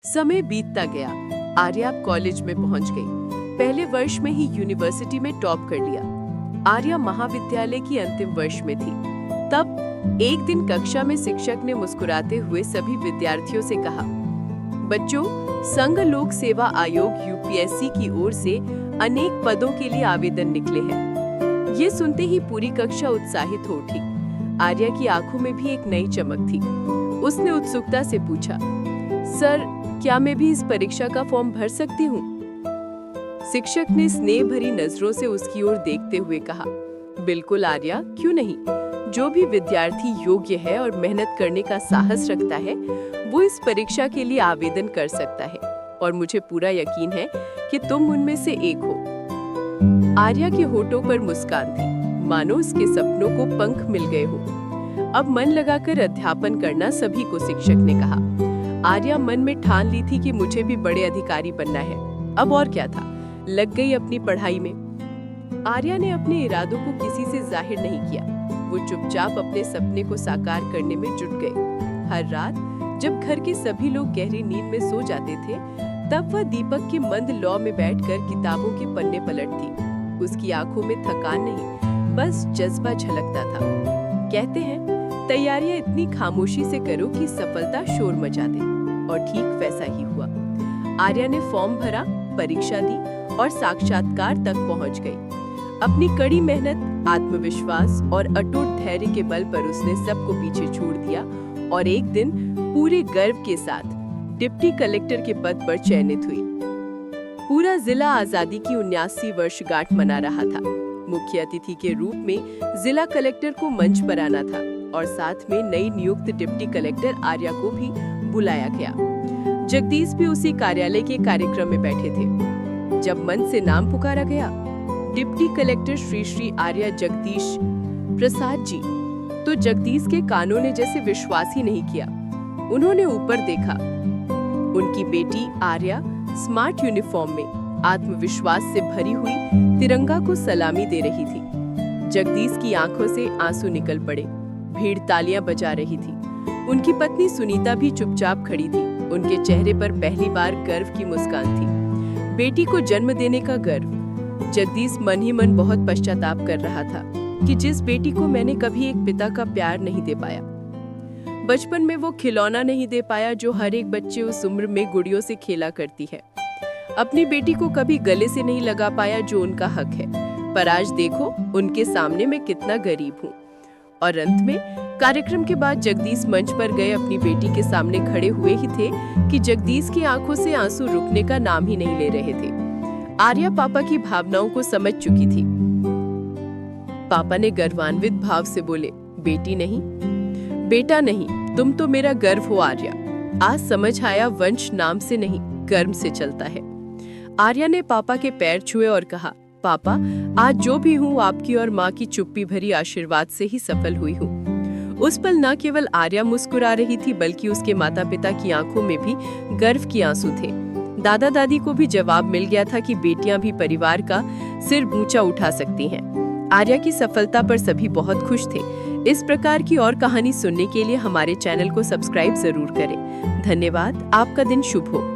समय बीतता गया। आर्या कॉलेज में पहुंच गई। पहले वर्ष में ही यूनिवर्सिटी में टॉप कर लिया। आर्या महाविद्यालय की अंतिम वर्ष में थी। तब एक दिन कक्षा में शिक्षक ने मुस्कुराते हुए सभी विद्यार्थियों से कहा, बच्चों, संघ लोक सेवा आयोग यूपीएससी की ओर से अनेक पदों के लिए आवेदन निकले हैं। ये सुनते ही पूरी कक्षा उत्साहित हो उठी। आर्या की आंखों में भी एक नई चमक थी। उसने उत्सुकता से पूछा, सर, क्या मैं भी इस परीक्षा का फॉर्म भर सकती हूँ? शिक्षक ने स्नेह भरी नजरों से उसकी ओर देखते हुए कहा, बिल्कुल आर्या, क्यों नहीं। जो भी विद्यार्थी योग्य है और मेहनत करने का साहस रखता है, वो इस परीक्षा के लिए आवेदन कर सकता है और मुझे पूरा यकीन है कि तुम उनमें से एक हो। आर्या के होठों पर मुस्कान थी, मानो उसके सपनों को पंख मिल गए हो। अब मन लगाकर अध्यापन करना, सभी को शिक्षक ने कहा। आर्या मन में ठान ली थी कि मुझे भी बड़े अधिकारी बनना है। अब और क्या था, लग गई अपनी पढ़ाई में। आर्या ने अपने इरादों को किसी से जाहिर नहीं किया। वो चुपचाप अपने सपने को साकार करने में जुट गई। हर रात जब घर के सभी लोग गहरी नींद में सो जाते थे, तब वह दीपक के मंद लौ में बैठकर किताबों के पन्ने पलटती। उसकी आंखों में थकान नहीं, बस जज्बा झलकता था। कहते हैं, तैयारियां इतनी खामोशी से करो कि सफलता शोर मचा दे, और ठीक वैसा ही हुआ। आर्या ने फॉर्म भरा, परीक्षा दी और साक्षात्कार तक पहुंच गई। अपनी कड़ी मेहनत, आत्मविश्वास और अटूट धैर्य के बल पर उसने सबको पीछे छोड़ दिया और एक दिन पूरे गर्व के साथ डिप्टी कलेक्टर के पद पर चयनित हुई। पूरा जिला आजादी की 79वीं वर्षगांठ मना रहा था। मुख्य अतिथि के रूप में जिला कलेक्टर को मंच पर आना था और साथ में नई नियुक्त डिप्टी कलेक्टर आर्या को भी बुलाया गया। जगदीश भी उसी कार्यालय के कार्यक्रम में बैठे थे। जब मंच से नाम पुकारा गया, डिप्टी कलेक्टर श्री आर्या जगदीश प्रसाद जी, तो जगदीश के कानों ने जैसे विश्वास ही नहीं किया। उन्होंने ऊपर देखा। उनकी बेटी आर्या स्मार्ट यूनिफॉर्म में आत्मविश्वास से भरी हुई तिरंगा को सलामी दे रही थी। जगदीश की आंखों से आंसू निकल पड़े। भीड़ तालियां बजा रही थी। उनकी पत्नी सुनीता भी चुपचाप खड़ी थी। उनके चेहरे पर पहली बार गर्व की मुस्कान थी। बेटी को जन्म देने का गर्व। जगदीश मन ही मन बहुत पश्चाताप कर रहा था कि जिस बेटी को मैंने कभी एक पिता का प्यार नहीं दे पाया। बचपन में वो खिलौना नहीं दे पाया जो हर एक बच्चे उस उम्र में गुड़ियों से खेला करती है। अपनी बेटी को कभी गले से नहीं लगा पाया जो उनका हक है। पर आज देखो, उनके सामने मैं कितना गरीब हूँ। और अंत में कार्यक्रम के बाद जगदीश मंच पर गए अपनी बेटी के सामने खड़े हुए ही थे कि जगदीश की आंखों से आंसू रुकने का नाम ही नहीं ले रहे थे। आर्या पापा की भावनाओं को समझ चुकी थी। पापा ने गर्वान्वित भाव से बोले, बेटी नहीं, बेटा नहीं, तुम तो मेरा गर्व हो आर्या। आज समझ आया, वंश नाम से नहीं, कर्म से चलता है। आर्या ने पापा के पैर छुए और कहा, पापा, आज जो भी हूँ आपकी और माँ की चुप्पी भरी आशीर्वाद से ही सफल हुई हूँ। उस पल न केवल आर्या मुस्कुरा रही थी, बल्कि उसके माता पिता की आंखों में भी गर्व के आंसू थे। दादा दादी को भी जवाब मिल गया था कि बेटियां भी परिवार का सिर ऊंचा उठा सकती हैं। आर्या की सफलता पर सभी बहुत खुश थे। इस प्रकार की और कहानी सुनने के लिए हमारे चैनल को सब्सक्राइब जरूर करें। धन्यवाद। आपका दिन शुभ हो।